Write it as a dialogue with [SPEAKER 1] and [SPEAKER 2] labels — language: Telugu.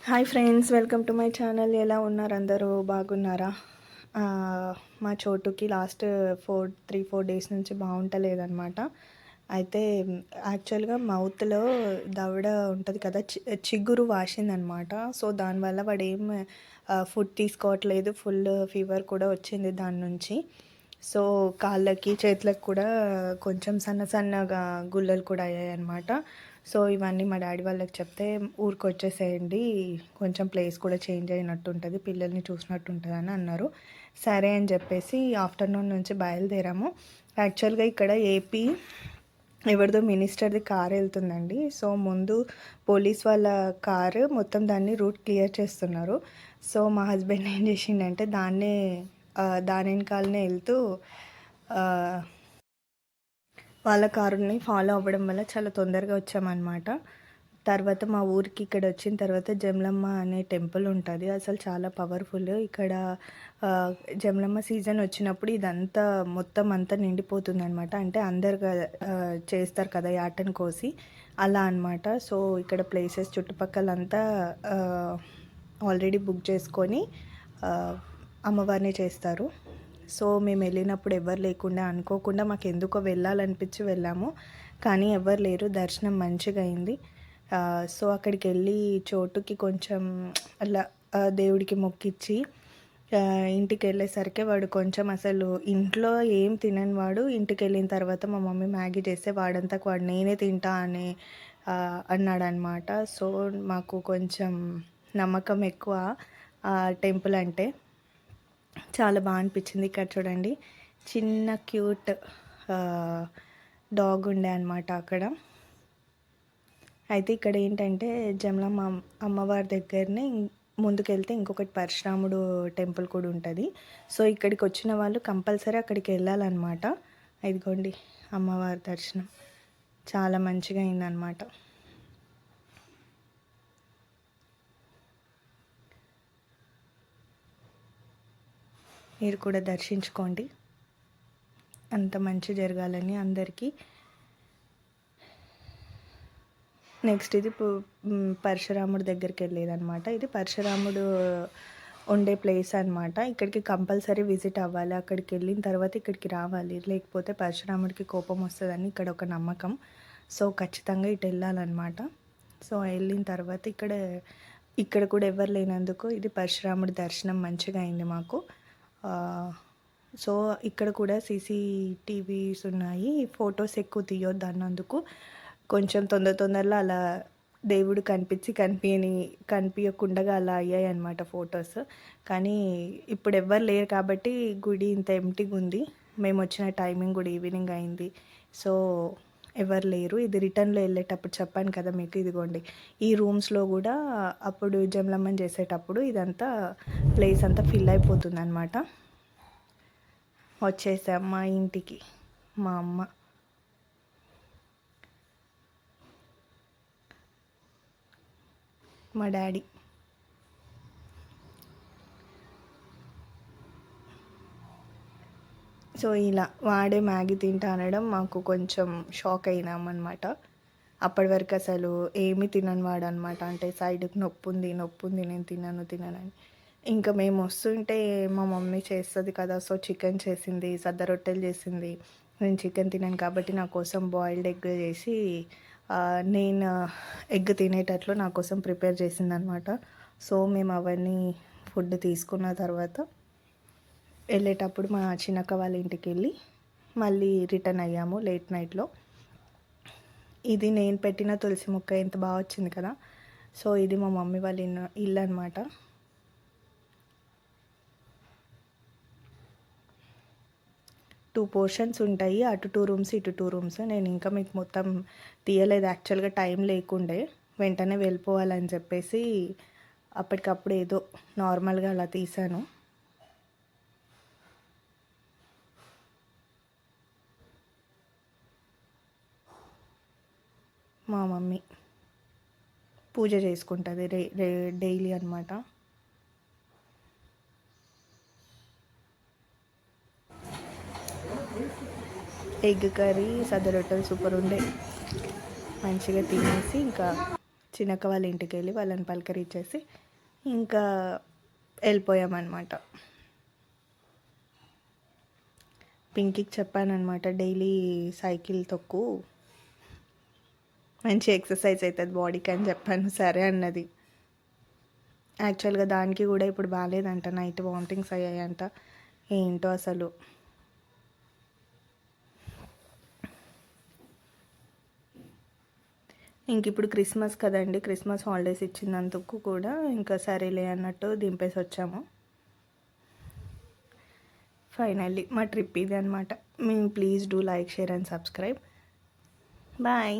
[SPEAKER 1] Hi friends, welcome to my channel. ఎలా ఉన్నారు అందరూ? బాగున్నారా? మా చోటుకి లాస్ట్ 3-4 డేస్ నుంచి బాగుంటలేదన్నమాట. అయితే యాక్చువల్గా మౌత్లో దవడ ఉంటుంది కదా, చిగురు వాసిందనమాట. సో దానివల్ల వాడు ఏం ఫుడ్ తీసుకోవట్లేదు. ఫుల్ ఫీవర్ కూడా వచ్చింది దాని నుంచి. సో కాళ్ళకి చేతులకు కూడా కొంచెం సన్న సన్నగా గుల్లలు కూడా అయ్యాయి అన్నమాట. సో ఇవన్నీ మా డాడీ వాళ్ళకి చెప్తే ఊరికి వచ్చేసేయండి, కొంచెం ప్లేస్ కూడా చేంజ్ అయినట్టు ఉంటుంది, పిల్లల్ని చూసినట్టు ఉంటుంది అని అన్నారు. సరే అని చెప్పేసి ఆఫ్టర్నూన్ నుంచి బయలుదేరాము. యాక్చువల్గా ఇక్కడ ఏపీ ఎవరిదో మినిస్టర్ది కార్ వెళ్తుందండి. సో ముందు పోలీస్ వాళ్ళ కారు మొత్తం దాన్ని రూట్ క్లియర్ చేస్తున్నారు. సో మా హస్బెండ్ ఏం చేసిండంటే దాని వెనకాలనే వెళ్తూ వాళ్ళ కారుని ఫాలో అవ్వడం వల్ల చాలా తొందరగా వచ్చామన్నమాట. తర్వాత మా ఊరికి ఇక్కడ వచ్చిన తర్వాత జమలమ్మ అనే టెంపుల్ ఉంటుంది. అసలు చాలా పవర్ఫుల్. ఇక్కడ జమలమ్మ సీజన్ వచ్చినప్పుడు ఇదంతా మొత్తం అంతా నిండిపోతుంది అనమాట. అంటే అందరు చేస్తారు కదా యాటను కోసి, అలా అనమాట. సో ఇక్కడ ప్లేసెస్ చుట్టుపక్కలంతా ఆల్రెడీ బుక్ చేసుకొని అమ్మవారిని చేస్తారు. సో మేము వెళ్ళినప్పుడు ఎవరు లేకుండా అనుకోకుండా మాకు ఎందుకో వెళ్ళాలనిపించి వెళ్ళాము, కానీ ఎవరు లేరు. దర్శనం మంచిగా అయింది. సో అక్కడికి వెళ్ళి చోటుకి కొంచెం అలా దేవుడికి మొక్కిచ్చి ఇంటికి వెళ్ళేసరికి వాడు కొంచెం అసలు ఇంట్లో ఏం తినని వాడు ఇంటికి వెళ్ళిన తర్వాత మా మమ్మీ మ్యాగీ చేస్తే వాడంతకు వాడు నేనే తింటా అని అన్నాడనమాట. సో మాకు కొంచెం నమ్మకం ఎక్కువ టెంపుల్ అంటే. చాలా బాగా అనిపించింది. ఇక్కడ చూడండి, చిన్న క్యూట్ డాగ్ ఉండే అనమాట అక్కడ. అయితే ఇక్కడ ఏంటంటే జమలమ్మ అమ్మవారి దగ్గరనే ముందుకెళ్తే ఇంకొకటి పరశురాముడు టెంపుల్ కూడా ఉంటుంది. సో ఇక్కడికి వచ్చిన వాళ్ళు కంపల్సరీ అక్కడికి వెళ్ళాలన్నమాట. ఇదిగోండి అమ్మవారి దర్శనం చాలా మంచిగా అయిందనమాట. మీరు కూడా దర్శించుకోండి, అంత మంచి జరగాలని అందరికీ. నెక్స్ట్ ఇది పరశురాముడి దగ్గరికి వెళ్ళేదనమాట. ఇది పరశురాముడు ఉండే ప్లేస్ అనమాట. ఇక్కడికి కంపల్సరీ విజిట్ అవ్వాలి. అక్కడికి వెళ్ళిన తర్వాత ఇక్కడికి రావాలి, లేకపోతే పరశురాముడికి కోపం వస్తుందని ఇక్కడ ఒక నమ్మకం. సో ఖచ్చితంగా ఇటు వెళ్ళాలన్నమాట. సో వెళ్ళిన తర్వాత ఇక్కడ కూడా ఎవరు లేనందుకు ఇది పరశురాముడి దర్శనం మంచిగా అయింది మాకు. సో ఇక్కడ కూడా సీసీటీవీస్ ఉన్నాయి. ఫొటోస్ ఎక్కువ తీయొద్దు అన్నందుకు కొంచెం తొందరలో అలా దేవుడు కనిపించకుండా అలా అయ్యాయి అన్నమాట ఫొటోస్. కానీ ఇప్పుడు ఎవ్వరు లేరు కాబట్టి గుడి ఇంత ఎంటీగా ఉంది. మేము వచ్చిన టైమింగ్ కూడా ఈవినింగ్ అయింది. సో ఎవరు లేరు. ఇది రిటర్న్లో వెళ్ళేటప్పుడు చెప్పాను కదా మీకు. ఇదిగోండి ఈ రూమ్స్లో కూడా అప్పుడు జమలమ్మని చేసేటప్పుడు ఇదంతా ప్లేస్ అంతా ఫిల్ అయిపోతుంది అనమాట. వచ్చేసాం మా ఇంటికి. మా అమ్మ, మా డాడీ. సో ఇలా వాడే మ్యాగీ తింటా అనడం మాకు కొంచెం షాక్ అయినామన్నమాట. అప్పటి వరకు అసలు ఏమీ తినని వాడు అనమాట. అంటే సైడ్కి నొప్పి ఉంది నేను తిననని. ఇంకా మేము వస్తుంటే మా మమ్మీ చేస్తుంది కదా, సో చికెన్ చేసింది, సద్ద రొట్టెలు చేసింది. నేను చికెన్ తినాను కాబట్టి నా కోసం బాయిల్డ్ ఎగ్ చేసి నేను ఎగ్ తినేటట్లు నా కోసం ప్రిపేర్ చేసిందనమాట. సో మేము అవన్నీ ఫుడ్ తీసుకున్న తర్వాత వెళ్ళేటప్పుడు మా చిన్నక్క వాళ్ళ ఇంటికి వెళ్ళి మళ్ళీ రిటర్న్ అయ్యాము లేట్ నైట్లో. ఇది నేను పెట్టిన తులసి మొక్క ఎంత బాగా వచ్చింది కదా. సో ఇది మా మమ్మీ వాళ్ళ ఇల్లు అనమాట. టూ పోర్షన్స్ ఉంటాయి, అటు 2 రూమ్స్ ఇటు 2 రూమ్స్. నేను ఇంకా మీకు మొత్తం తీయలేదు, యాక్చువల్గా టైం లేకుండే వెంటనే వెళ్ళిపోవాలని చెప్పేసి అప్పటికప్పుడు ఏదో నార్మల్గా అలా తీసాను. మా మమ్మీ పూజ చేసుకుంటుంది డైలీ అనమాట. ఎగ్ కర్రీ, సద్ద రొట్టెలు సూపర్ ఉండే. మంచిగా తినేసి ఇంకా చిన్నక్క వాళ్ళ ఇంటికి వెళ్ళి వాళ్ళని పలకరించేసి ఇంకా వెళ్ళిపోయామన్నమాట. పింకీకి చెప్పానన్నమాట, డైలీ సైకిల్ తొక్కు, మంచి ఎక్సర్సైజ్ అవుతుంది బాడీకి అని చెప్పాను. సరే అన్నది. యాక్చువల్గా దానికి కూడా ఇప్పుడు బాగాలేదంట, నైట్ వామిటింగ్స్ అయ్యాయంట. ఏంటో అసలు. ఇంక ఇప్పుడు క్రిస్మస్ కదండి, క్రిస్మస్ హాలిడేస్ ఇచ్చినందుకు కూడా ఇంకా సరేలే అన్నట్టు దింపేసి వచ్చాము. ఫైనల్లీ మా ట్రిప్ ఇది అనమాట. Please do like, share and subscribe. Bye.